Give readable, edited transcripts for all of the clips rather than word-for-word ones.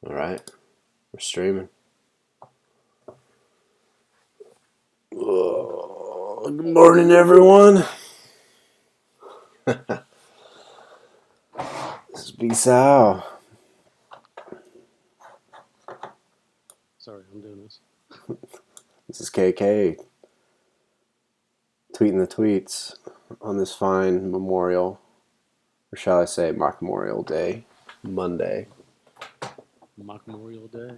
All right, we're streaming. Oh, good morning, everyone. This is B Sal. Sorry, I'm doing this. This is KK. Tweeting the tweets on this fine Memorial, or shall I say, Mock Memorial Day, Monday. Mock Memorial Day.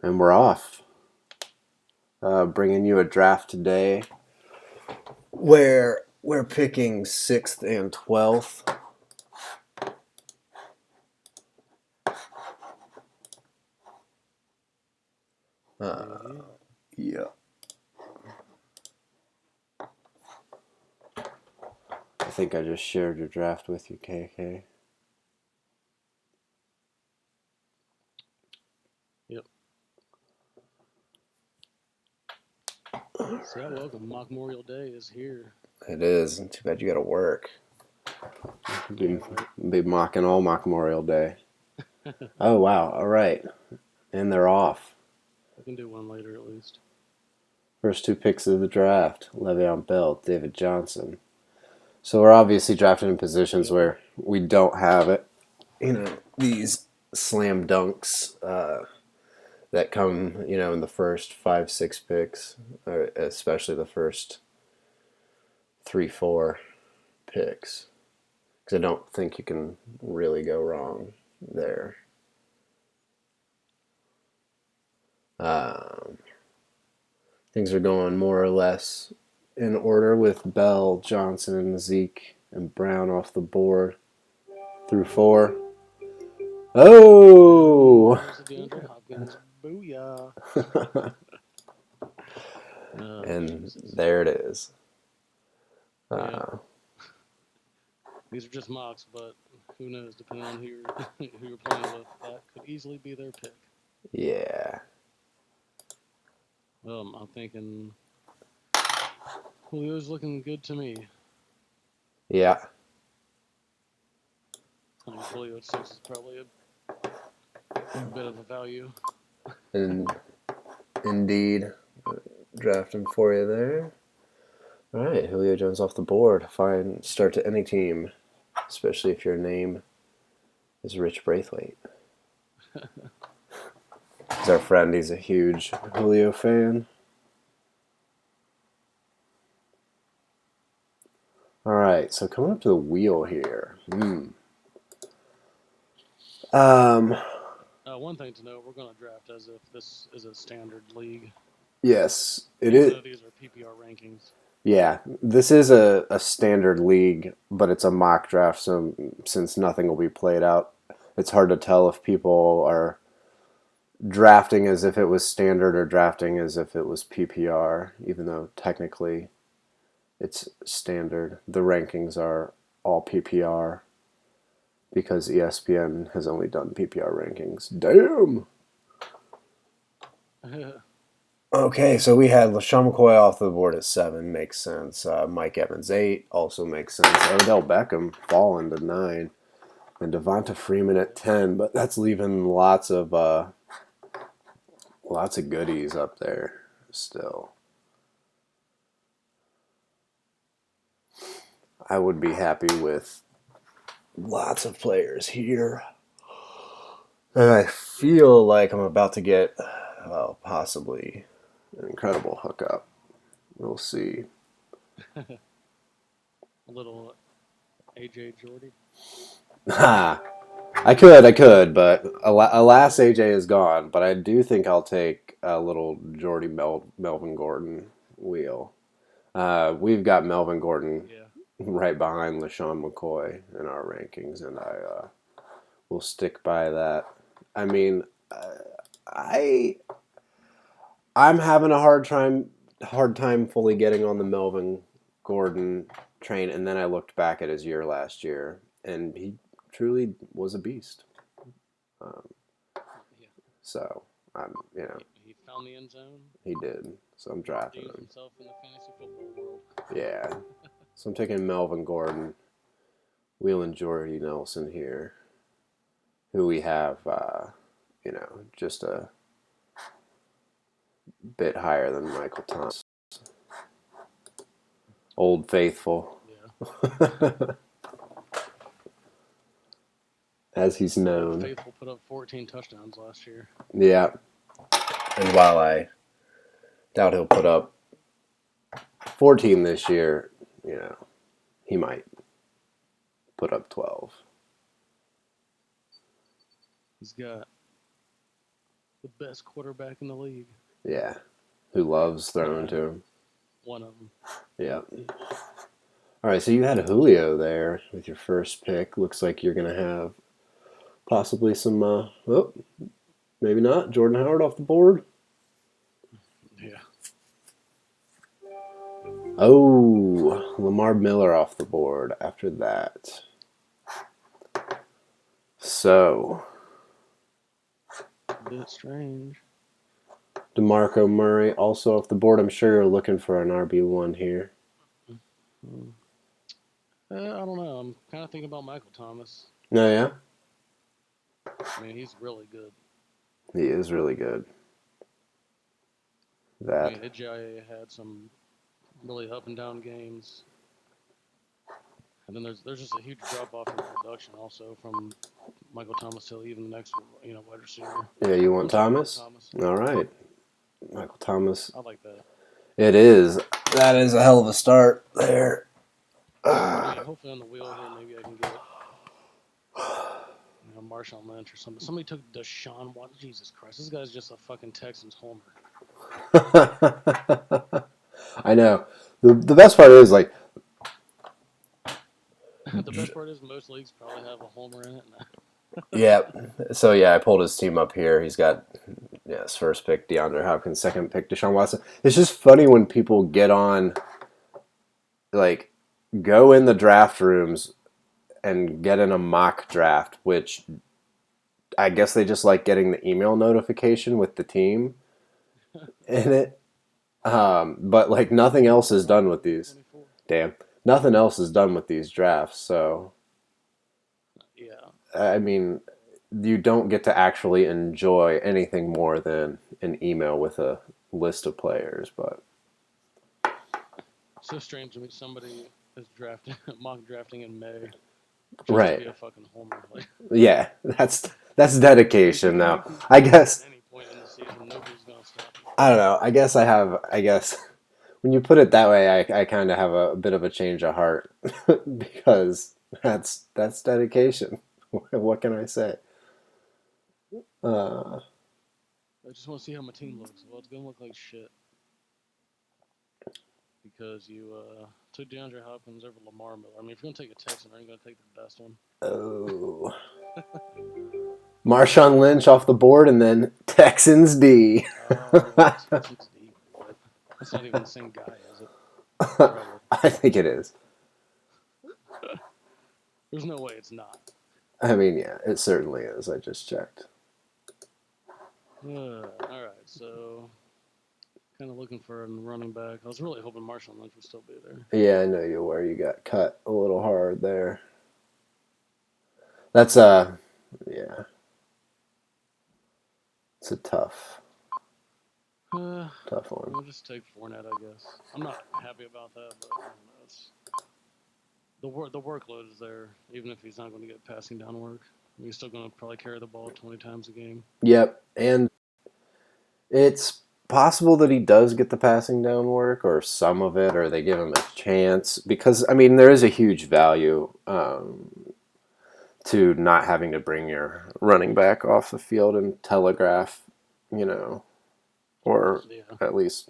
And we're off. Bringing you a draft today where we're picking 6th and 12th. Yeah. I think I just shared your draft with you, KK. Yep. See, welcome. Mock Memorial Day is here. It is. Too bad you gotta work. Be mocking all Mock Memorial Day. Oh, wow. All right. And they're off. We can do one later at least. First two picks of the draft, Le'Veon Bell, David Johnson. So we're obviously drafting in positions where we don't have it. You know, these slam dunks that come, in the first 5, 6 picks, or especially the first 3, 4 picks. Because I don't think you can really go wrong there. Things are going more or less in order with Bell, Johnson, Zeke, and Brown off the board through 4. Oh! DeAndre Hopkins. Booyah. And Jesus. there it is. These are just mocks, but who knows? Depending on who you're playing with, that could easily be their pick. Yeah. I'm thinking Julio's looking good to me. Yeah. I think Julio at 6 is probably a bit of a value. And indeed, drafting for you there. All right, Julio Jones off the board. Fine start to any team, especially if your name is Rich Braithwaite. He's our friend. He's a huge Julio fan. All right, so coming up to the wheel here. One thing to note, we're going to draft as if this is a standard league. Yes, it Even is. though these are PPR rankings. Yeah, this is a standard league, but it's a mock draft, so since nothing will be played out, it's hard to tell if people are drafting as if it was standard or drafting as if it was PPR, even though technically it's standard. The rankings are all PPR because ESPN has only done PPR rankings. Damn! Okay, so we had LaShawn McCoy off the board at 7, makes sense. Mike Evans 8 also makes sense. Odell Beckham falling to 9, and Devonta Freeman at 10. But that's leaving lots of goodies up there still. I would be happy with lots of players here, and I feel like I'm about to get, possibly an incredible hookup. We'll see. A little AJ Jordy. Ha! I could, but alas, AJ is gone. But I do think I'll take a little Melvin Gordon wheel. We've got Melvin Gordon right behind LaShawn McCoy in our rankings, and I will stick by that. I mean, I I'm having a hard time fully getting on the Melvin Gordon train, and then I looked back at his year last year, and he truly was a beast. So I'm, He found the end zone. he did. So I'm drafting him. Himself in the fantasy football world. Yeah. So I'm taking Melvin Gordon wheeling Jordy Nelson here, who we have, just a bit higher than Michael Thomas. Old Faithful, Yeah. as he's Old known. Faithful put up 14 touchdowns last year. Yeah. And while I doubt he'll put up 14 this year, he might put up 12. He's got the best quarterback in the league. Yeah. Who loves throwing to him. One of them. Yeah. All right, so you had Julio there with your first pick. Looks like you're going to have possibly some, maybe not. Jordan Howard off the board. Yeah. Oh, Lamar Miller off the board after that. So, A bit strange. DeMarco Murray also off the board. I'm sure you're looking for an RB1 here. I don't know. I'm kind of thinking about Michael Thomas. No, yeah? I mean, he's really good. He is really good. I mean, Ajayi had some really up and down games. And then there's just a huge drop off in production also from Michael Thomas to even the next wide receiver. Yeah, you want Thomas? Thomas? All right. Michael Thomas. I like that. It is. That is a hell of a start there. I mean, hopefully on the wheel here, maybe I can get Marshawn Lynch or something. Somebody took Deshaun Watson. Jesus Christ, this guy's just a fucking Texans homer. I know. The best part is, like... The best part is most leagues probably have a homer in it. Yeah. So, yeah, I pulled his team up here. He's got his first pick, DeAndre Hopkins, second pick, Deshaun Watson. It's just funny when people get on, like, go in the draft rooms and get in a mock draft, which I guess they just like getting the email notification with the team in it. But, like, nothing else is done with these. 24. Damn. Nothing else is done with these drafts, so... Yeah. I mean, you don't get to actually enjoy anything more than an email with a list of players, but... So strange to me. Somebody is mock drafting in May. Right. To be a fucking homer. Like, yeah, that's dedication now. I guess... At any point in the season, nobody's gonna stop you. I don't know. I guess when you put it that way, I kind of have a bit of a change of heart because that's dedication. What can I say? I just want to see how my team looks. Well, it's gonna look like shit because you took DeAndre Hopkins over Lamar Miller. I mean, if you're gonna take a Texan, are you gonna take the best one? Oh. Marshawn Lynch off the board, and then Texans D. Texans D. What? That's not even the same guy, is it? Probably. I think it is. There's no way it's not. I mean, yeah, it certainly is. I just checked. All right, so kind of looking for a running back. I was really hoping Marshawn Lynch would still be there. Yeah, I know you were. You got cut a little hard there. That's yeah. It's a tough one. We'll just take Fournette, I guess. I'm not happy about that, but I don't know. It's the workload is there, even if he's not going to get passing down work. He's still going to probably carry the ball 20 times a game. Yep, and it's possible that he does get the passing down work, or some of it, or they give him a chance. Because, I mean, there is a huge value to not having to bring your running back off the field and telegraph, or at least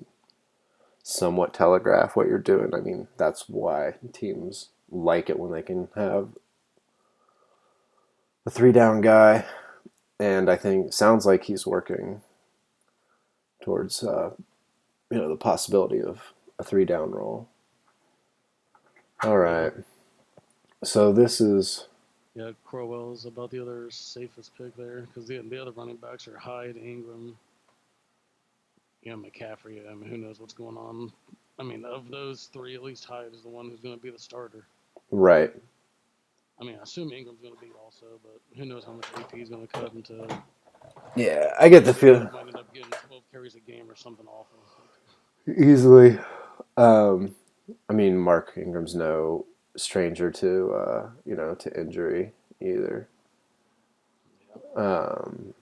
somewhat telegraph what you're doing. I mean, that's why teams like it when they can have a 3-down guy, and I think sounds like he's working towards the possibility of a 3-down role. All right, so this is Crowell is about the other safest pick there because the other running backs are Hyde, Ingram, McCaffrey. I mean, who knows what's going on? I mean, of those three, at least Hyde is the one who's going to be the starter. right. I mean, I assume Ingram's going to be also, but who knows how much AP is going to cut into. Yeah, I get the He feel might end up getting 12 carries a game or something awful. easily. Um, I mean, Mark Ingram's no stranger to to injury either. Yeah. Um,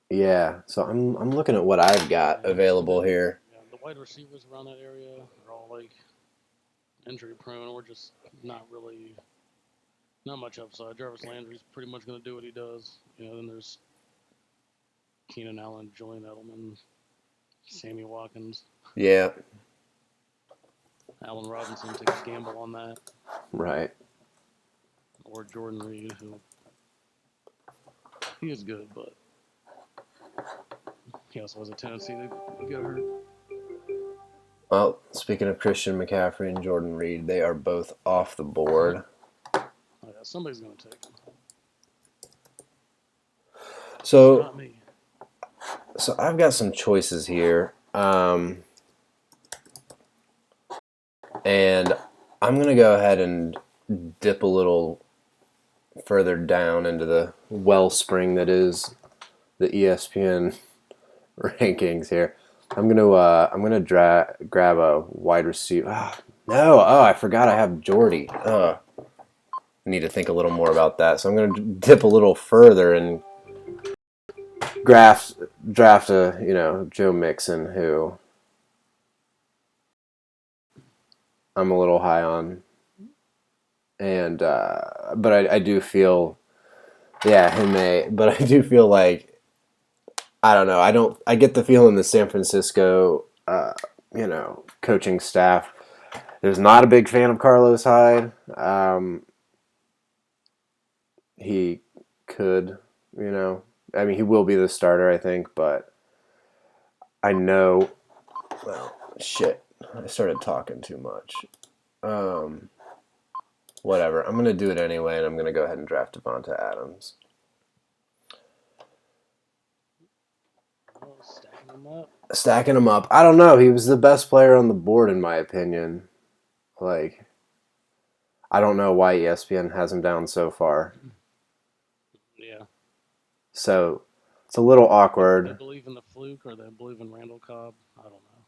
yeah, so I'm looking at what I've got And available then, here. yeah, the wide receivers around that area are all like injury prone or just not really, not much upside. Jarvis Landry's pretty much going to do what he does. Then there's Keenan Allen, Julian Edelman, Sammy Watkins, Yeah, Allen Robinson. Take a gamble on that. right. Or Jordan Reed, who he is good, but he also has a tendency to get hurt. Well, speaking of Christian McCaffrey and Jordan Reed, they are both off the board. Oh, yeah, somebody's going to take him. Just So, not me. so I've got some choices here, and I'm gonna go ahead and dip a little further down into the wellspring that is the ESPN rankings here. Grab a wide receiver. No, I forgot I have Jordy. I need to think a little more about that. So I'm gonna dip a little further and draft a Joe Mixon, who I'm a little high on, and but I do feel him but I do feel like I don't know. I get the feeling the San Francisco coaching staff is not a big fan of Carlos Hyde. He could, I mean, he will be the starter, I think, but I know. Well, shit, I started talking too much. Um, Whatever. I'm gonna do it anyway, and I'm gonna go ahead and draft Devonta Adams. Oh, stacking them up. Stacking him up. I don't know. He was the best player on the board, in my opinion. Like, I don't know why ESPN has him down so far. Yeah. So it's a little They awkward. believe in the fluke or they believe in Randall Cobb. I don't know.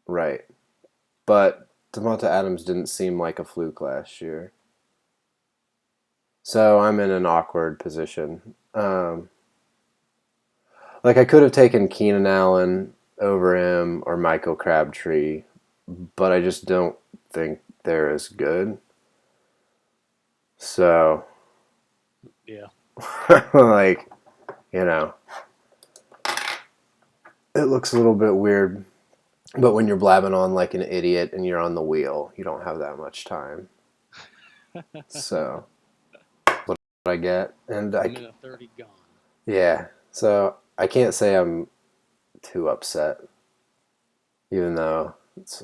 Right. But Devonta Adams didn't seem like a fluke last year. So I'm in an awkward position. Like, I could have taken Keenan Allen over him or Michael Crabtree, but I just don't think they're as good. So, Yeah. like, you know, it looks a little bit weird. But when you're blabbing on like an idiot and you're on the wheel, you don't have that much time. So, what I get, and A minute 30 gone. yeah. So I can't say I'm too upset, even though it's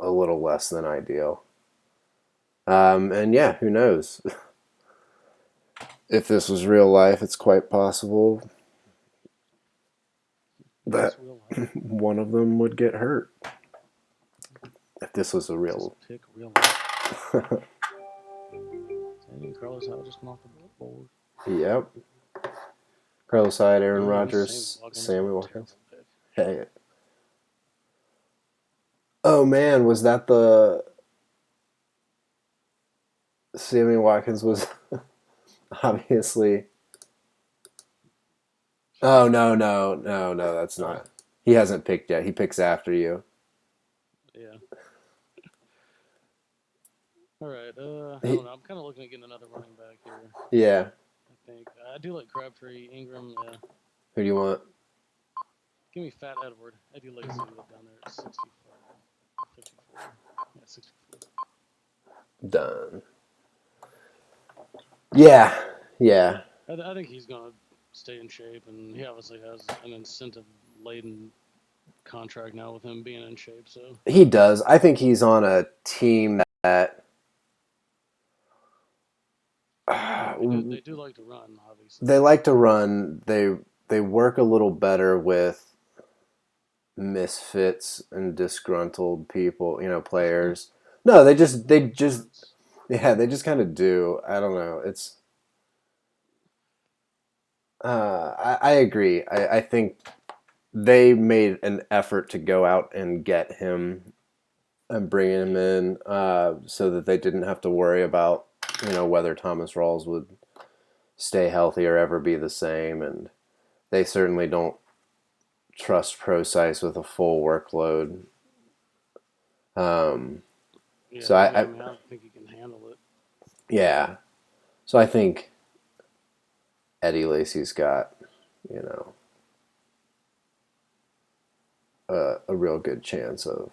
a little less than ideal. And yeah, who knows? If this was real life, it's quite possible that This real life. one of them would get hurt. If this was a Just real. pick real life. Dang, Carlos Hyde just went off the board. Yep. Carlos Hyde, Aaron Oh, and Rodgers, Sammy a Watkins. terrible pick. Hey. Oh man, was that the Sammy Watkins was obviously. Oh no, that's not. He hasn't picked yet. He picks after you. Yeah. All right. I He, don't know. I'm kind of looking at getting another running back here. yeah. I think I do like Crabtree, Ingram. Yeah. Who do you want? Give me Fat Edward. Eddie Lacy down there at 64, 54. Yeah, 64. Done. Yeah. Yeah. I think he's gonna stay in shape, and he obviously has an incentive-laden contract now with him being in shape. So He does. I think he's on a team that they do like to run, obviously. they like to run. They work a little better with misfits and disgruntled people, players. No, they just Yeah, they just kind of do. I don't know. I agree. I think they made an effort to go out and get him and bring him in so that they didn't have to worry about, whether Thomas Rawls would stay healthy or ever be the same. And they certainly don't trust Procise with a full workload. Um, Yeah, so I mean, I don't think he can handle it. yeah. So I think Eddie Lacy's got, you know, a real good chance of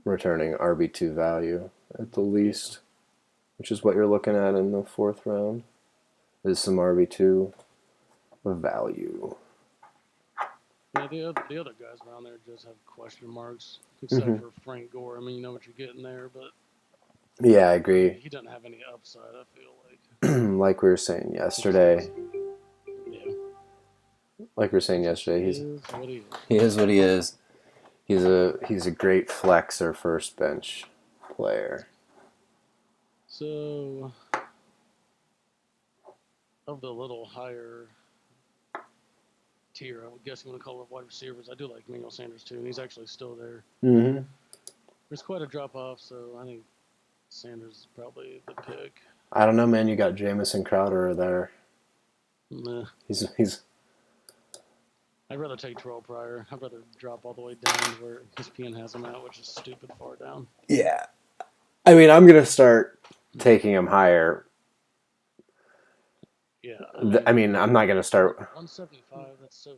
returning RB2 value at the Yeah. least, which is what you're looking at in the fourth round, is some RB2 value. Yeah, the other guys around there just have question marks, except Hmm. for Frank Gore. I mean, you know what you're getting there, but Yeah, I agree. he doesn't have any upside. I feel like Like we were saying he just needs. yesterday, Yeah, he just he's is what he is. he is what he is. He's a great flexor first bench player. So, of the little higher tier, I would guess you want to call it wide receivers. I do like Emmanuel Sanders too, and he's actually still there. Hmm. There's quite a drop off, so I think Sanders is probably the pick. I don't know, man. You got Jamison Crowder there. Meh. He's I'd rather take Terrell Pryor. I'd rather drop all the way down to where ESPN has him out, which is stupid far down. yeah. I mean, I'm gonna start taking him higher. Yeah, I mean, I'm not gonna start. 175. That's so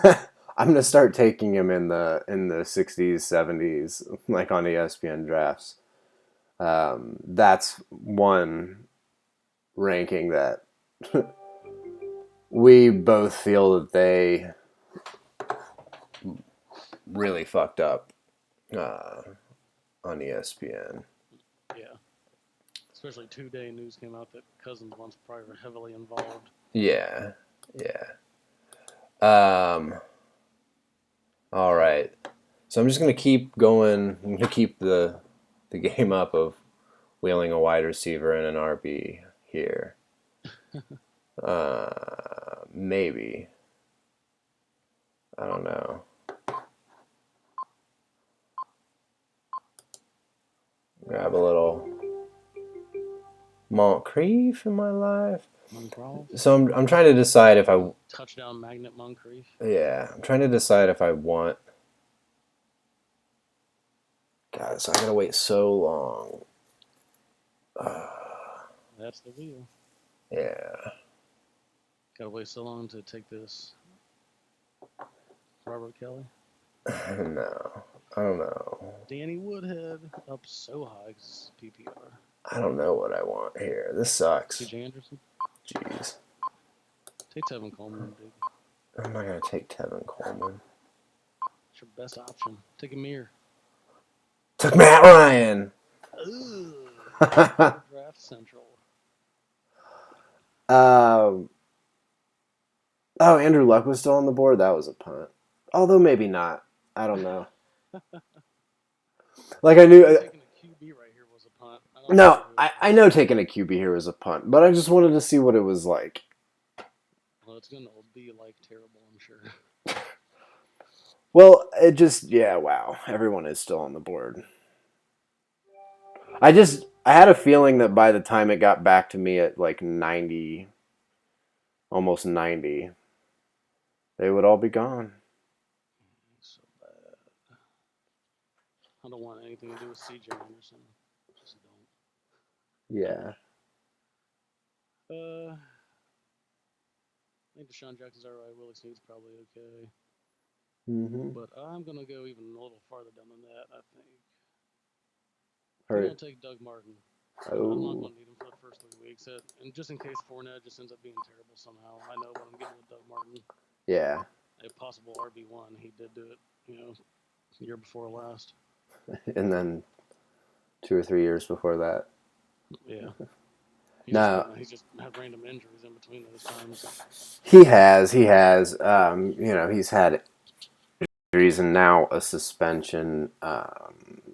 far. I'm gonna start taking him in the 60s, 70s, like on ESPN drafts. That's one ranking that we both feel that they really fucked up on ESPN. Yeah, especially today news came out that Cousins wants Pryor heavily involved. Yeah, yeah. Um, all right. So I'm just gonna keep going. I'm gonna keep the game up of wheeling a wide receiver and an RB here. Maybe. I don't know. Grab a little Moncrief in my life. Moncrief. So I'm trying to decide if I Touchdown magnet Moncrief. yeah, I'm trying to decide if I want. God, so I gotta wait so long. That's the wheel. Yeah. Gotta wait so long to take this. Robert Kelly. No, I don't know. Danny Woodhead up so high because PPR. I don't know what I want here. This sucks. CJ Anderson. Jeez. Take Tevin Coleman, dude. I'm not gonna take Tevin Coleman. It's your best option. Take Amir. Took Matt Ryan. Draft Central. Oh, Andrew Luck was still on the board. That was a punt. Although maybe not. I don't know. Like I knew. Taking a QB right here was a punt. No, I know taking a QB here was a punt, but I just wanted to see what it was like. Well, it's gonna be like terrible, I'm sure. Well, it just wow. Everyone is still on the board. I had a feeling that by the time it got back to me at like 90, almost 90, they would all be gone. So bad. I don't want anything to do with CJ Anderson. Just don't. Yeah. I think Deshaun Jackson's alright. Willie Snead's probably okay. Mm-hmm. But I'm gonna go even a little farther down than that. I think. All I'm right. gonna take Doug Martin. I'm not Oh. gonna need him for the first 3 weeks, and just in case Fournette just ends up being terrible somehow, I know what I'm getting with Doug Martin. Yeah. A possible RB1. He did do it, year before last. And then 2 or 3 years before that. Yeah. He's just had random injuries in between those times. He has. He's had injuries and now a suspension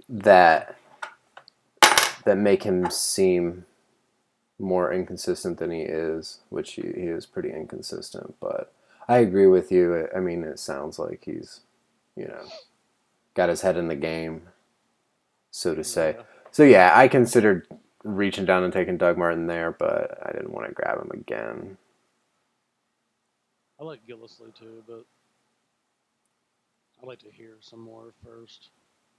that that make him seem more inconsistent than he is, which he is pretty inconsistent. But I agree with you. I mean, it sounds like he's, you know, got his head in the game, so to say. Yeah. So yeah, I considered reaching down and taking Doug Martin there, but I didn't want to grab him again. I like Gillisley too, but I'd like to hear some more first.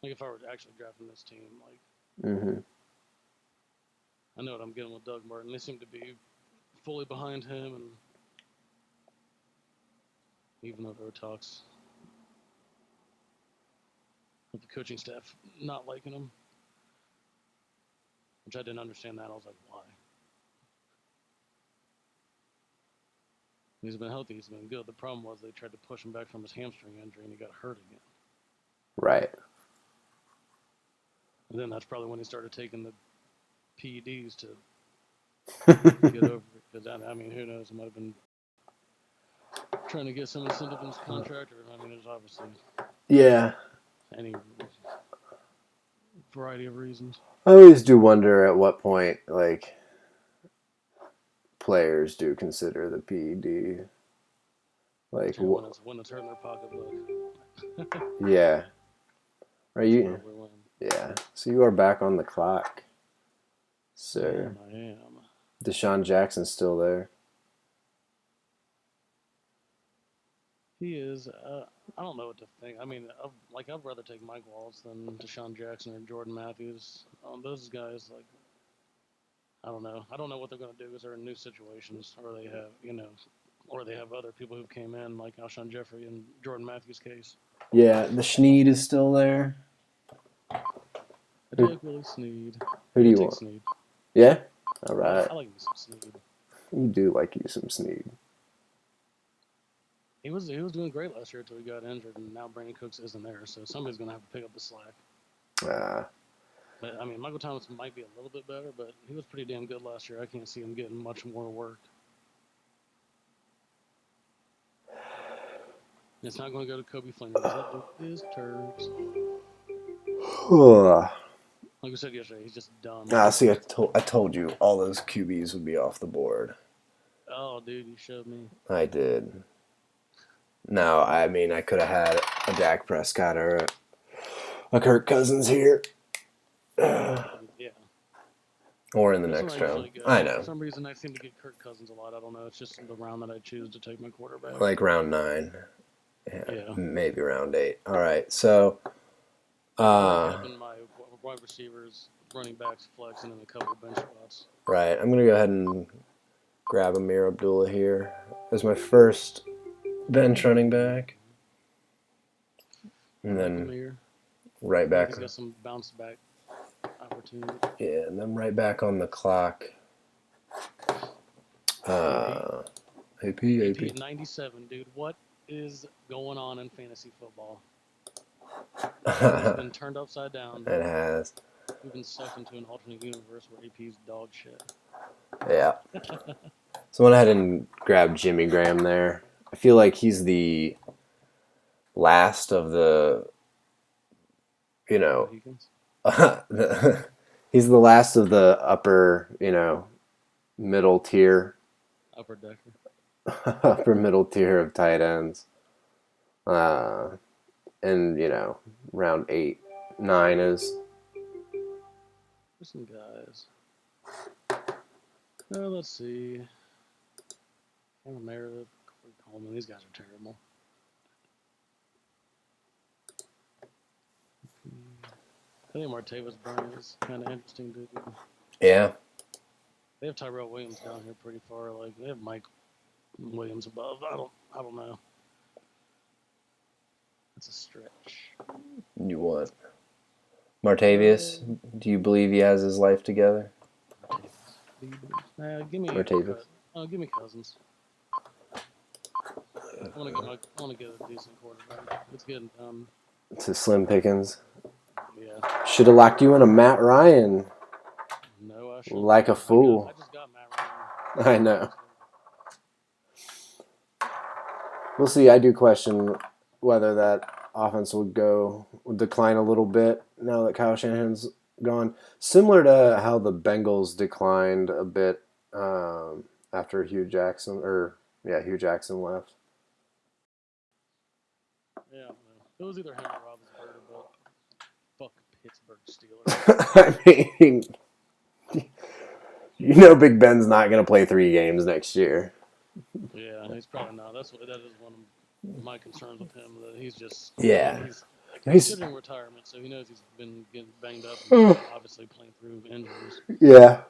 Like if I were actually drafting this team, like Hmm. I know what I'm getting with Doug Martin. They seem to be fully behind him, and even though there were talks of the coaching staff not liking him, which I didn't understand that. I was like, why? He's been healthy. He's been good. The problem was they tried to push him back from his hamstring injury, and he got hurt again. Right. And then that's probably when he started taking the PEDs to Yeah. get over it. Because I mean, who knows? He might have been trying to get some incentive in his contract, or I mean, there's obviously any variety of reasons. I always do wonder at what point, like, players do consider the PED. Like, When it's hurting their pocketbook. yeah. Right. That's probably when. Yeah. So you are back on the clock, sir. I am. Deshaun Jackson's still there. He is. I don't know what to think. I mean, I'd rather take Mike Wallace than Deshaun Jackson or Jordan Matthews. Those guys, like, I don't know. I don't know what they're going to do because they're in new situations, or they have, or they have other people who came in, like Alshon Jeffrey and Jordan Matthews' case. Yeah, the Schneed is still there. I do like Willie Snead. Who do you take want? Snead. Yeah? All right. I like me some Snead. You do like you some Snead. He was doing great last year until he got injured, and now Brandon Cooks isn't there, so somebody's going to have to pick up the slack. But, I mean, Michael Thomas might be a little bit better, but he was pretty damn good last year. I can't see him getting much more work. It's not going to go to Kobe Fleener. That dude is turds. Like we said yesterday, he's just dumb. See, I told you all those QBs would be off the board. Oh, dude, you showed me. I did. No, I mean, I could have had a Dak Prescott or a Kirk Cousins here. Yeah. Or in the next round. I know. For some reason, I seem to get Kirk Cousins a lot. I don't know. It's just the round that I choose to take my quarterback. Like round 9. Yeah. Maybe round 8. All right, so... having my wide receivers, running backs, flex, and then a couple bench spots. Right, I'm going to go ahead and grab Amir Abdullah here as my first bench running back. And then Amir. right back. He's got some bounce back opportunity. Yeah, and then right back on the clock. AP. at 97, dude. What is going on in fantasy football? It's been turned upside down. It has. We've been sucked into an alternate universe where AP's dog shit. Yeah. So I went ahead and grabbed Jimmy Graham there. I feel like he's the last of the, he's the last of the upper, middle tier. Upper decker. Upper middle tier of tight ends. And, round 8, 9 is. There's some guys. Let's see. Cameron Meredith, Corey Coleman. These guys are terrible. I think Martavis Bryant is kind of interesting, dude. Yeah. They have Tyrell Williams down here pretty far. Like they have Mike Williams above. I don't know. That's a stretch. You what? Martavius? Do you believe he has his life together? Give me Martavis. Give me Cousins. I want to get a decent quarterback. It's getting done. It's a slim pickings. Yeah. Should have locked you in a Matt Ryan. No, I should. Like a fool. I just got Matt Ryan. I know. We'll see. I do question whether that offense would decline a little bit now that Kyle Shanahan's gone. Similar to how the Bengals declined a bit after Hugh Jackson left. Yeah, well, it was either him or Roethlisberger, but fuck Pittsburgh Steelers. I mean, you know, Big Ben's not going to play 3 games next year. Yeah, he's probably not. That is one of my concerns with him. That he's just, I mean, Yeah, he's he's considering retirement, so he knows he's been getting banged up and obviously playing through injuries. yeah.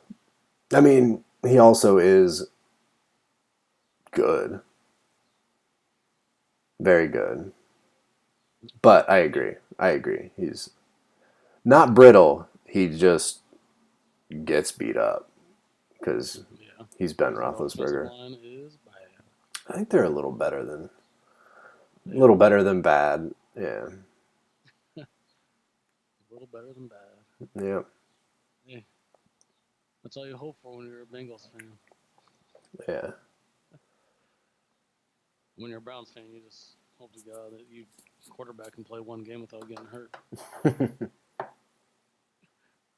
I mean, he also is good, very good. But I agree. I agree. He's not brittle. He just gets beat up because Yeah, he's Ben because their offensive Roethlisberger. line is bad. I think they're a little better than bad. Yeah, A little better than bad. yeah, Hey, that's all you hope for when you're a Bengals fan. yeah. When you're a Browns fan, you just hope to God that you quarterback can play one game without getting hurt.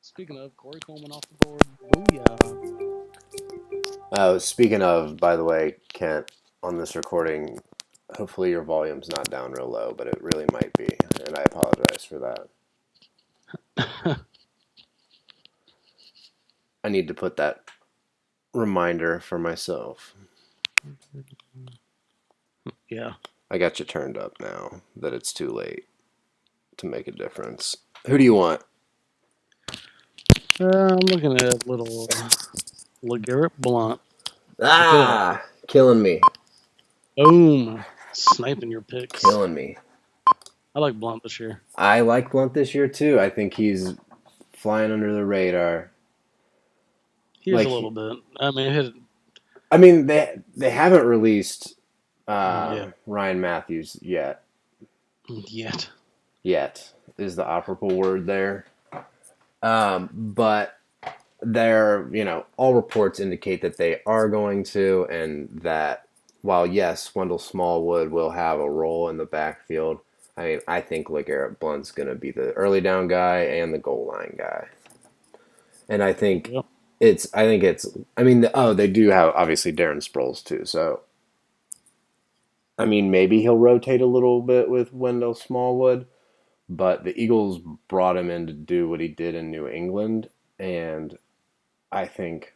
Speaking of, Corey Coleman off the board. Booyah. Speaking of, by the way, Kent, on this recording, hopefully your volume's not down real low, but it really might be, and I apologize for that. I need to put that reminder for myself. Yeah. I got you turned up now that it's too late to make a difference. Who do you want? I'm looking at little LeGarrette Blunt. Ah, killing me. Boom. Sniping your picks. Killing me. I like Blunt this year. I like Blunt this year too. I think he's flying under the radar. Here's a little bit. I mean, they haven't released Yeah. Ryan Matthews yet. Yet. Yet is the operable word there. But all reports indicate that they are going to, and that while yes, Wendell Smallwood will have a role in the backfield. I mean, I think LeGarrette Blount's going to be the early down guy and the goal line guy. And I think Yep. they do have obviously Darren Sproles too. So, I mean, maybe he'll rotate a little bit with Wendell Smallwood, but the Eagles brought him in to do what he did in New England, and I think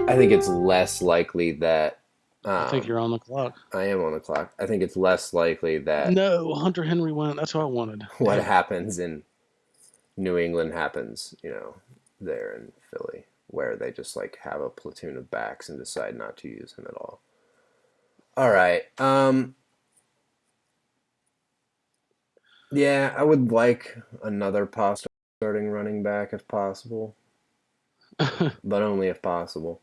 it's less likely that. I think you're on the clock. I am on the clock. I think it's less likely that No, Hunter Henry went. That's what I wanted. what happens in New England happens, there in Philly, where they just like have a platoon of backs and decide not to use him at all. All right. Yeah, I would like another starting running back if possible, but only if possible.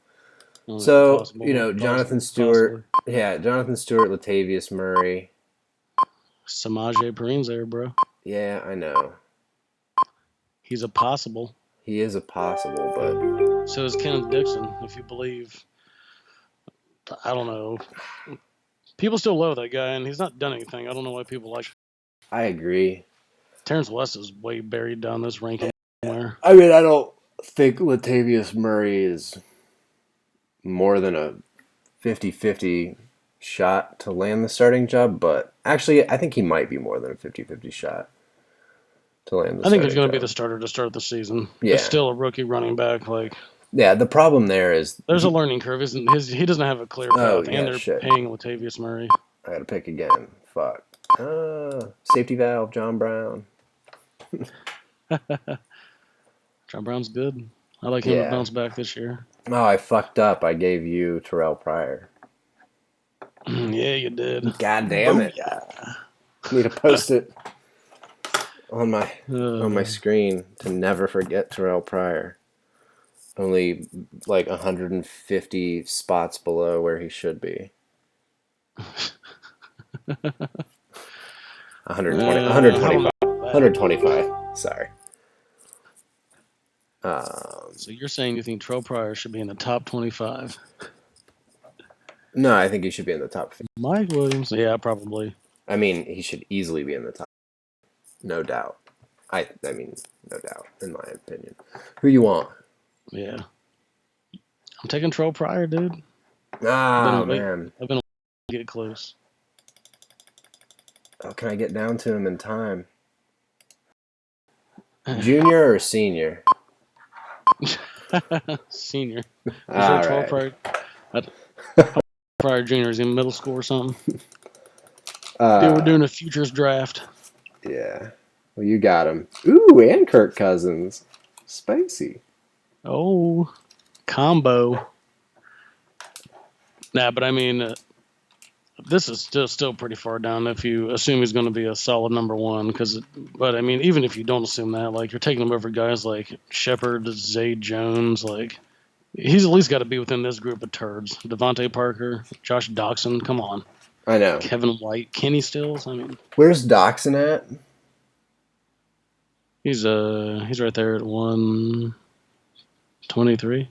So, Jonathan Stewart. Possibly. Yeah, Jonathan Stewart, Latavius Murray. Samaje Perrine's there, bro. Yeah, I know. He's a possible. He is a possible, but... So is Kenneth Dixon, if you believe. I don't know. People still love that guy, and he's not done anything. I don't know why people like him. I agree. Terrence West is way buried down this ranking somewhere. I mean, I don't think Latavius Murray is more than a 50-50 shot to land the starting job, but actually, I think he might be more than a 50-50 shot to land the starting job. I think he's going to be the starter to start the season. Yeah. He's still a rookie running back. Yeah, the problem there is... There's a learning curve. He doesn't have a clear path, and they're paying Latavius Murray. I got to pick again. Fuck. Safety valve, John Brown. John Brown's good. I like him to bounce back this year. Oh, I fucked up. I gave you Terrell Pryor. Yeah, you did. God damn it. Yeah. Need to post it on my screen to never forget Terrell Pryor. Only like 150 spots below where he should be. 125. Sorry. So you're saying you think Terrell Pryor should be in the top 25? No, I think he should be in the top 50. Mike Williams? Yeah, probably. I mean, he should easily be in the top. No doubt. I mean, no doubt, in my opinion. Who you want? Yeah, I'm taking Terrell Pryor, dude. Ah, man. I've been waiting to get close. Oh, can I get down to him in time? Junior or senior? Senior. You sure All Terrell right. Pryor? Pryor Jr. is in middle school or something. Dude, we're Uh, doing a futures draft. yeah. Well, you got him. Ooh, and Kirk Cousins. Spicy. Oh, combo. Nah, but I mean, this is still pretty far down if you assume he's going to be a solid number one. But I mean, even if you don't assume that, like you're taking him over guys like Shepard, Zay Jones, like he's at least got to be within this group of turds. Devontae Parker, Josh Doxson, come on, I know. Kevin White, Kenny Stills. I mean, Where's Doxson at? he's right there at 123.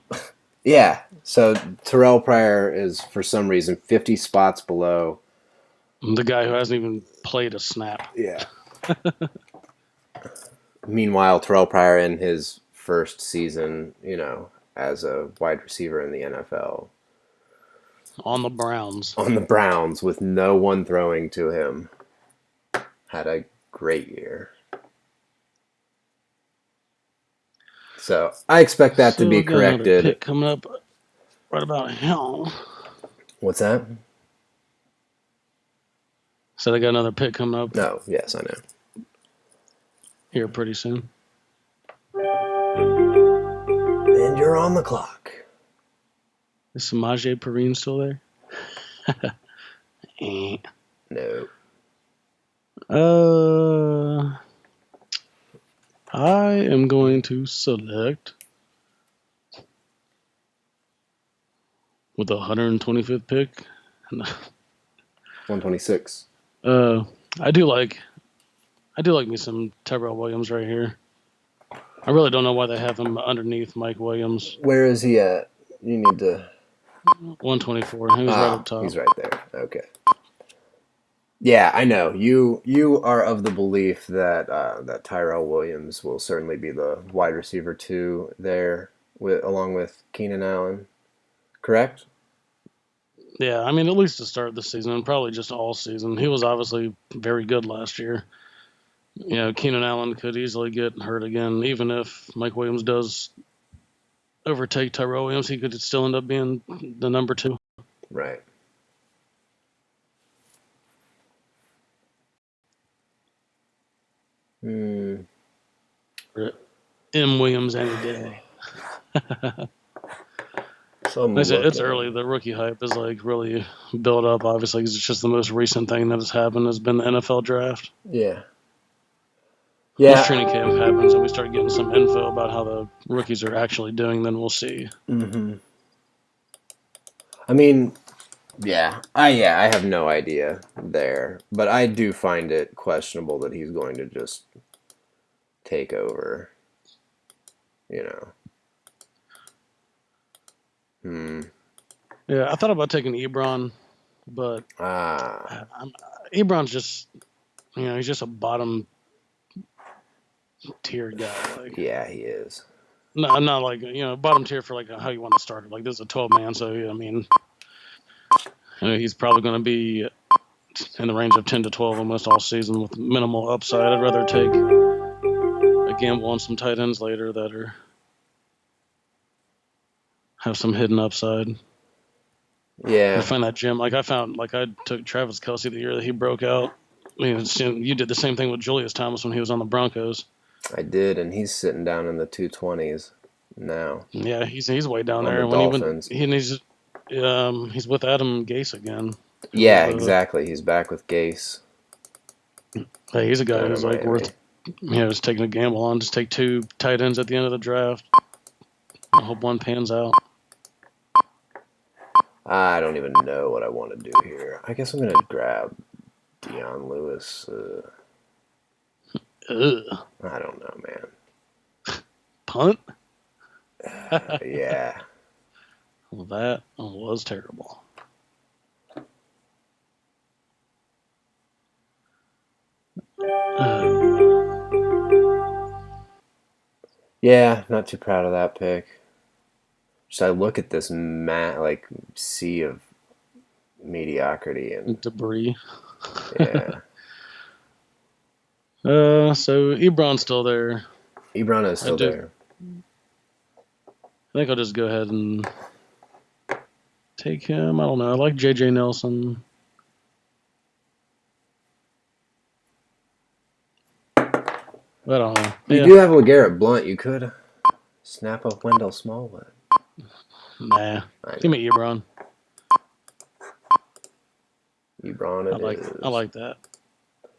Yeah. So Terrell Pryor is, for some reason, 50 spots below. The guy who hasn't even played a snap. Yeah. Meanwhile, Terrell Pryor in his first season, as a wide receiver in the NFL. On the Browns. On the Browns with no one throwing to him. Had a great year. So I expect that to be Got another corrected. pick coming up right about now. What's that? So they got another pick coming up. No, yes, I know. Here pretty soon. And you're on the clock. Is Samaje Perine still there? No. I am going to select with the 125th pick. 126. I do like me some Tyrell Williams right here. I really don't know why they have him underneath Mike Williams. Where is he at? You need to. 124. He was right up top. He's right there. Okay. Yeah, I know. You are of the belief that that Tyrell Williams will certainly be the wide receiver 2 there, along with Keenan Allen. Correct? Yeah, I mean, at least to start the season, and probably just all season. He was obviously very good last year. Keenan Allen could easily get hurt again. Even if Mike Williams does overtake Tyrell Williams, he could still end up being the number 2. Right. M. Williams any day. It's early. The rookie hype is like really built up. Obviously, 'cause it's just the most recent thing that has happened has been the NFL draft. Yeah. Once training camp happens and we start getting some info about how the rookies are actually doing, then we'll see. Mm-hmm. I mean, I have no idea there, but I do find it questionable that he's going to just take over. Yeah, I thought about taking Ebron, but Ebron's just, he's just a bottom tier guy. Like, yeah, he is. No, I'm not like bottom tier for like how you want to start it. Like this is a 12-man, so I mean, he's probably going to be in the range of 10 to 12 almost all season with minimal upside. I'd rather take a gamble on some tight ends later that have some hidden upside. Yeah. I find that Jim. Like I took Travis Kelce the year that he broke out. I mean, you did the same thing with Julius Thomas when he was on the Broncos. I did, and he's sitting down in the 220s now. Yeah, he's way down there. The When Dolphins. he's with Adam Gase again. Yeah, exactly. He's back with Gase. Hey, he's a guy who's like worth, just taking a gamble on. Just take 2 tight ends at the end of the draft. I hope one pans out. I don't even know what I want to do here. I guess I'm going to grab Dion Lewis. I don't know, man. Punt? Yeah. Well, that was terrible. Yeah, not too proud of that pick. Just I look at this sea of mediocrity and Debris. yeah, So Ebron's still there. Ebron is still there. I think I'll just go ahead and take him. I don't know. I like J.J. Nelson. I don't know. You do have LeGarrette Blunt. You could snap up Wendell Smallwood. Nah. Give me Ebron. Ebron it is. I like that.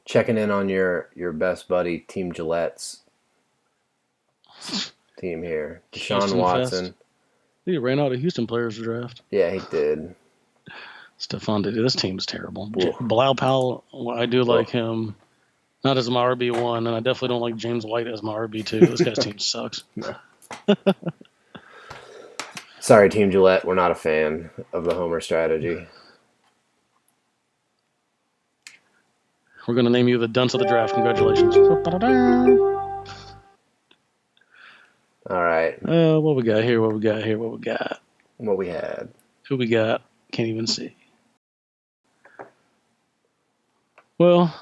Checking in on your best buddy, Team Gillette's team here. Deshaun Houston Watson. Fest. He ran out of Houston players to draft. Yeah, he did. Stephon Diggs. This team's terrible. Bilal Powell, I do like him. Not as my RB1, and I definitely don't like James White as my RB2. This guy's team sucks. Sorry, Team Gillette. We're not a fan of the Homer strategy. We're going to name you the dunce of the draft. Congratulations. All right. What we got here? What we had. Who we got? Can't even see. Well,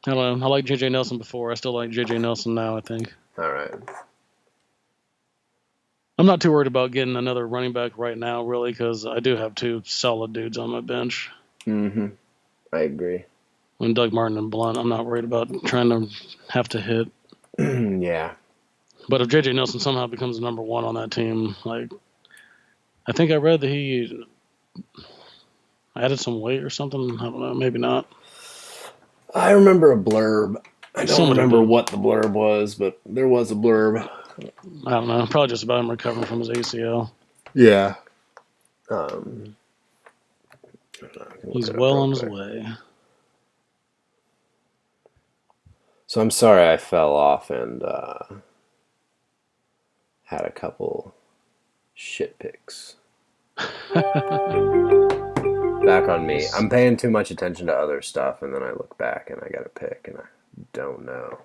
I don't know. I like J.J. Nelson before. I still like J.J. Nelson now, I think. All right. I'm not too worried about getting another running back right now, really, because I do have two solid dudes on my bench. Mm-hmm. I agree. And Doug Martin and Blunt, I'm not worried about trying to have to hit. Yeah. But if J.J. Nelson somehow becomes number one on that team, like, I think I read that he added some weight or something. I don't know. Maybe not. I remember a blurb. I don't remember what the blurb was, but there was a blurb. I don't know. Probably just about him recovering from his ACL. Yeah. He's well on his way. So I'm sorry I fell off and had a couple shit picks. Back on me. I'm paying too much attention to other stuff, and then I look back and I got a pick, and I don't know.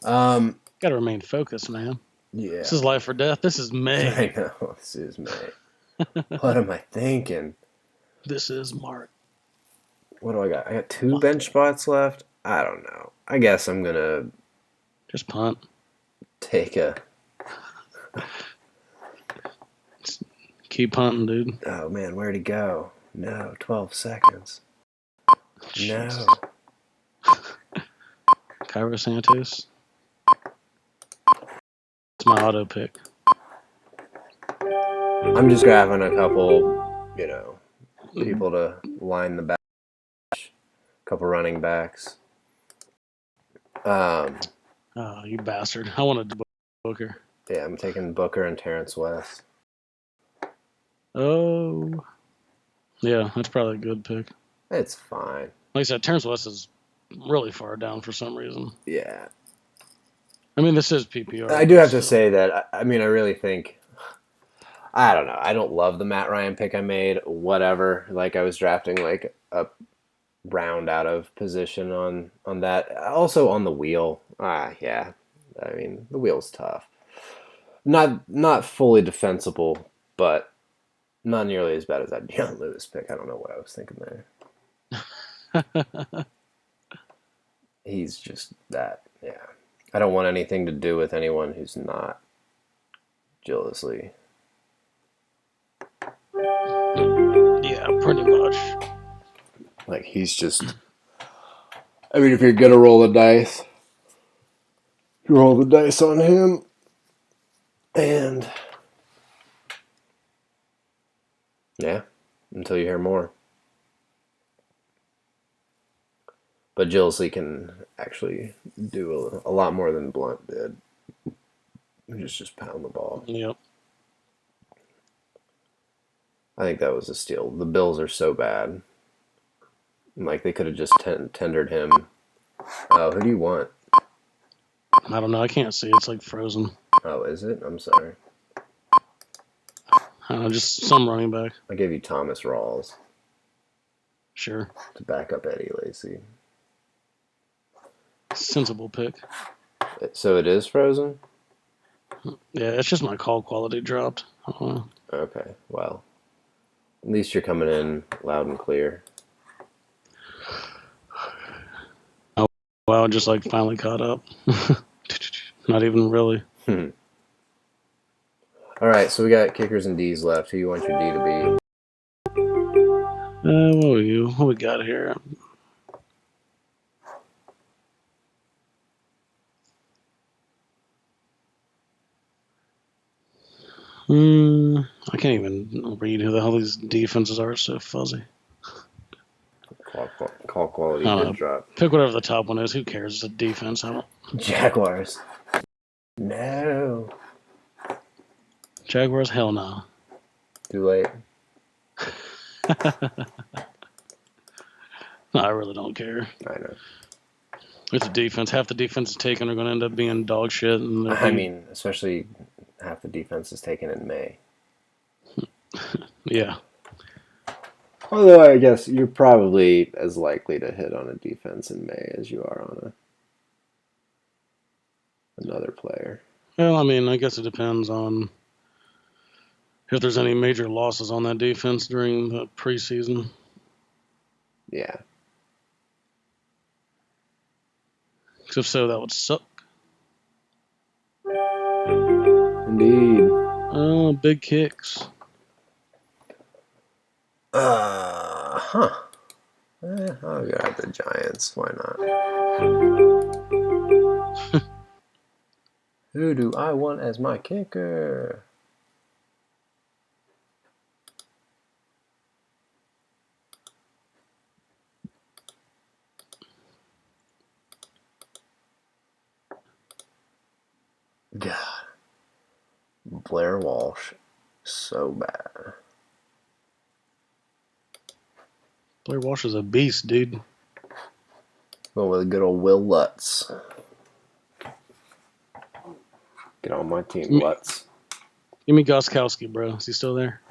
Got to remain focused, man. Yeah. This is life or death. This is May. I know. This is May. What am I thinking? This is March. What do I got? I got 2 bench spots left. I don't know. I guess I'm gonna just punt. Take a. Keep punting, dude. Oh man, where'd he go? No, 12 seconds. Jesus. No. Cairo Santos. It's my auto pick. I'm just grabbing a couple, people to line the back. A couple running backs. Oh, you bastard. I wanted Booker. Yeah, I'm taking Booker and Terrence West. Oh. Yeah, that's probably a good pick. It's fine. Like I said, Terrence West is really far down for some reason. Yeah. I mean, this is PPR. I do have to say that, I really think, I don't know. I don't love the Matt Ryan pick I made. Whatever. Like, I was drafting, like, a round out of position on that. Also on the wheel. Yeah. I mean, the wheel's tough. Not fully defensible, but not nearly as bad as that Deion Lewis pick. I don't know what I was thinking there. He's just that, yeah. I don't want anything to do with anyone who's not Gillislee. Yeah, pretty much. Like, he's just... I mean, if you're going to roll the dice, you roll the dice on him. And... yeah, until you hear more. But Gillislee can actually do a lot more than Blunt did. Just pound the ball. Yep. I think that was a steal. The Bills are so bad. Like, they could have just tendered him. Oh, who do you want? I don't know. I can't see. It's like frozen. Oh, is it? I'm sorry. I don't know, just some running back. I gave you Thomas Rawls. Sure. To back up Eddie Lacy. sensible pick. So it is Frozen? Yeah, it's just my call quality dropped. Okay, well, at least you're coming in loud and clear. Oh, wow, just like finally caught up. Not even really. All right, so we got kickers and D's left. Who you want your D to be? What we got here? I can't even read who the hell these defenses are. It's so fuzzy. Call quality I don't did know. drop. Pick whatever the top one is. Who cares? It's a defense. I don't. Jaguars. No. Jaguars? Hell no. Too late. No, I really don't care. I know. It's a defense. Half the defense is taken are going to end up being dog shit. And I mean, especially half the defense is taken in May. Yeah. Although I guess you're probably as likely to hit on a defense in May as you are on another player. Well, I mean, I guess it depends on if there's any major losses on that defense during the preseason. Yeah. Because if so, that would suck. Indeed. Oh, big kicks. Huh. I'll go at the Giants. Why not? Who do I want as my kicker? God. Blair Walsh. So bad. Blair Walsh is a beast, dude. Going with a good old Will Lutz. Get on my team, Lutz. Give me Goskowski, bro. Is he still there?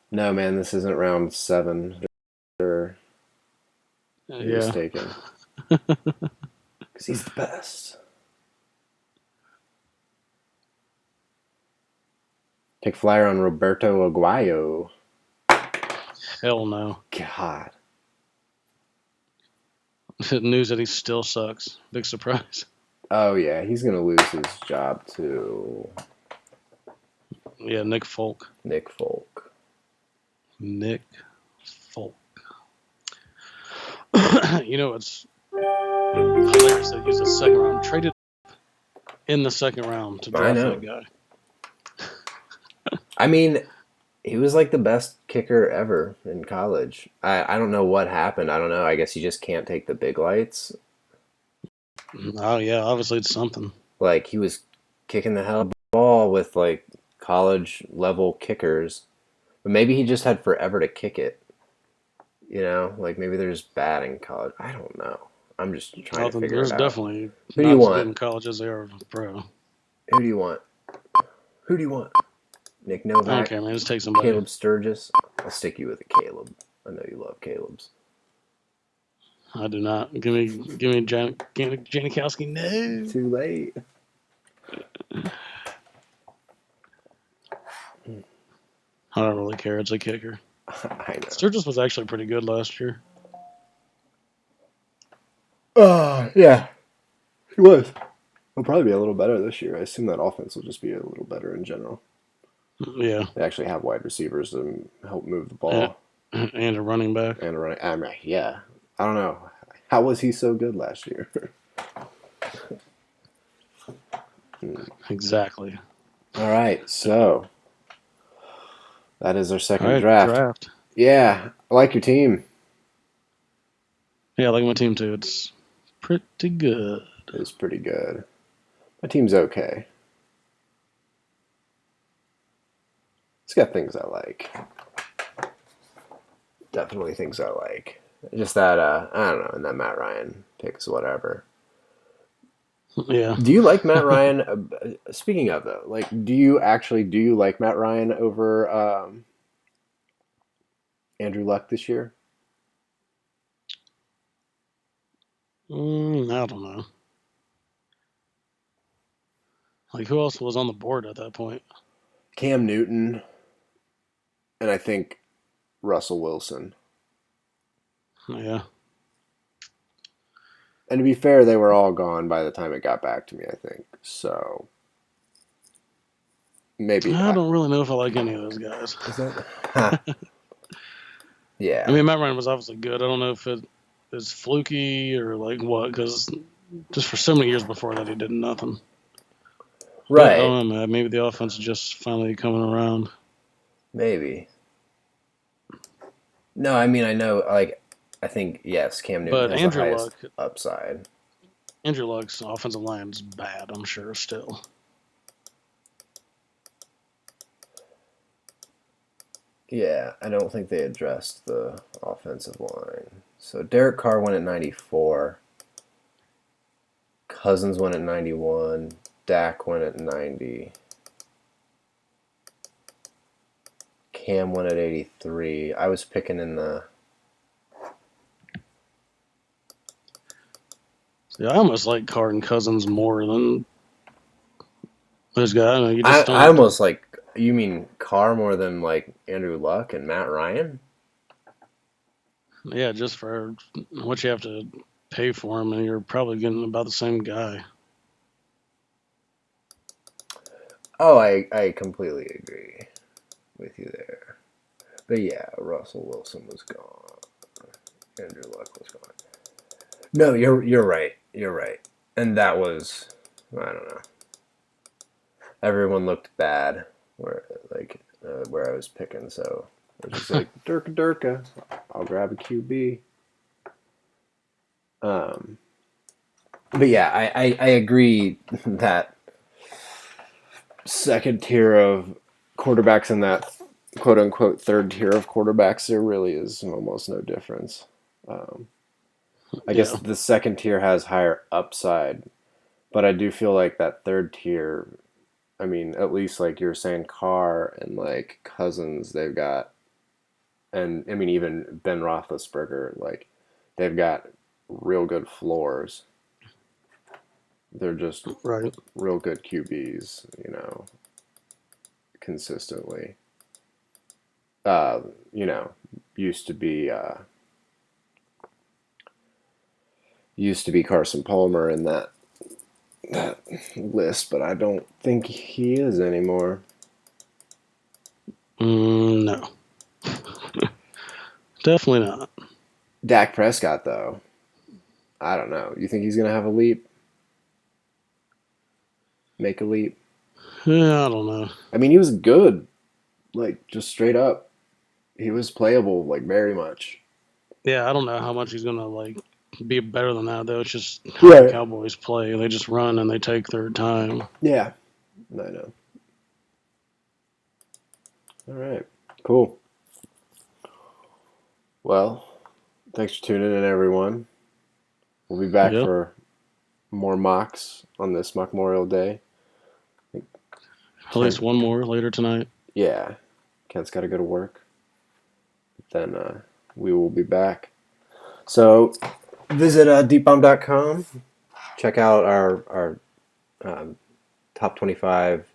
No, man, this isn't round 7. You're mistaken. Because he's the best. Take flyer on Roberto Aguayo. Hell no. God. News that he still sucks. Big surprise. Oh, yeah, he's going to lose his job to Yeah, Nick Folk. Nick Folk. Nick Folk. You know, it's hilarious that he used a second round. Traded in the second round to draft that guy. I mean, he was like the best kicker ever in college. I don't know what happened. I don't know. I guess you just can't take the big lights. Oh, yeah, obviously it's something. Like, he was kicking the hell out of the ball with, like, college-level kickers. But maybe he just had forever to kick it. You know? Like, maybe they're just bad in college. I don't know. I'm just trying to figure it out. There's definitely Who do you not as want? good in college as they are pro. Who do you want? Who do you want? Nick Novak? I don't care, man. Just take somebody. Caleb Sturgis? I'll stick you with a Caleb. I know you love Caleb's. I do not. Give me Janikowski. No. Too late. I don't really care. It's a kicker. I know. Sturgis was actually pretty good last year. Yeah. He was. He'll probably be a little better this year. I assume that offense will just be a little better in general. Yeah. They actually have wide receivers to help move the ball. And a running back. And a running. I mean, yeah. I don't know. How was he so good last year? Exactly. All right. So that is our second draft. Yeah. I like your team. Yeah, I like my team too. It's pretty good. It is pretty good. My team's okay. It's got things I like. Definitely things I like. Just that, I don't know, and that Matt Ryan picks whatever. Yeah. Do you like Matt Ryan? Speaking of, though, like, do you like Matt Ryan over Andrew Luck this year? I don't know. Like, who else was on the board at that point? Cam Newton, and I think Russell Wilson. Yeah. And to be fair, they were all gone by the time it got back to me, I think. So maybe I don't really know if I like any of those guys. is that I yeah. mean, Matt Ryan was obviously good. I don't know if it is fluky or like what, because just for so many years before that, he did nothing. But I Right. don't know, man. Maybe the offense is just finally coming around. Maybe. No, I mean I know like I think yes, Cam Newton But has the highest upside. Andrew Luck's offensive line's bad, I'm sure, still. Yeah, I don't think they addressed the offensive line. So Derek Carr went at 94. Cousins went at 91. Dak went at 90. Cam went at 83. I was picking in the. Yeah, I almost like Carr and Cousins more than those guys. I know you I, just I don't. almost like. You mean Carr more than like Andrew Luck and Matt Ryan? Yeah, just for what you have to pay for him, and you're probably getting about the same guy. Oh, I completely agree with you there. But yeah, Russell Wilson was gone. Andrew Luck was gone. No, you're right. You're right. And that was I don't know. Everyone looked bad where I was picking, so I was just like Durka Durka. I'll grab a QB. Um, but yeah, I agree that second tier of quarterbacks and that quote unquote third tier of quarterbacks, there really is almost no difference. Um, I guess Yeah, the second tier has higher upside, but I do feel like that third tier, I mean, at least like you're saying, Carr and like Cousins, they've got, and I mean, even Ben Roethlisberger, like they've got real good floors. They're just right. real good QBs, consistently. Uh, you know, used to be Carson Palmer in that list, but I don't think he is anymore. No, definitely not. Dak Prescott, though, I don't know. You think he's gonna have a leap? Make a leap? Yeah, I don't know. I mean, he was good, like just straight up. He was playable, like very much. Yeah, I don't know how much he's gonna like be better than that though. It's just how the Right. Cowboys play. They just run and they take their time. Yeah, I know. All right, cool. Well, thanks for tuning in, everyone. We'll be back Yep. for more mocks on this Mock Memorial Day. At least Kent, one more later tonight. yeah, Kent's got to go to work. Then we will be back. So visit deepbomb.com. Check out our top 25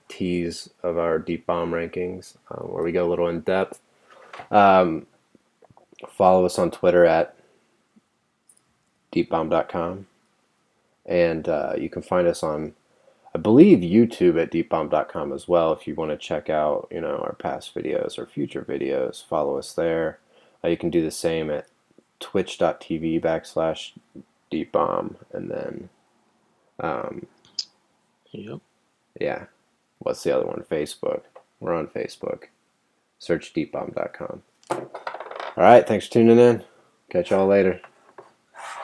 teas of our Deep Bomb rankings, where we go a little in depth. Um, Follow us on Twitter at deepbomb.com. And you can find us on, I believe, YouTube at deepbomb.com as well. If you want to check out, our past videos or future videos, follow us there. You can do the same at twitch.tv/deepbomb. And then, um, Yep. yeah, what's the other one? Facebook. We're on Facebook. Search deepbomb.com. All right, thanks for tuning in. Catch y'all later.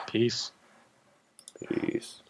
Peace. Peace.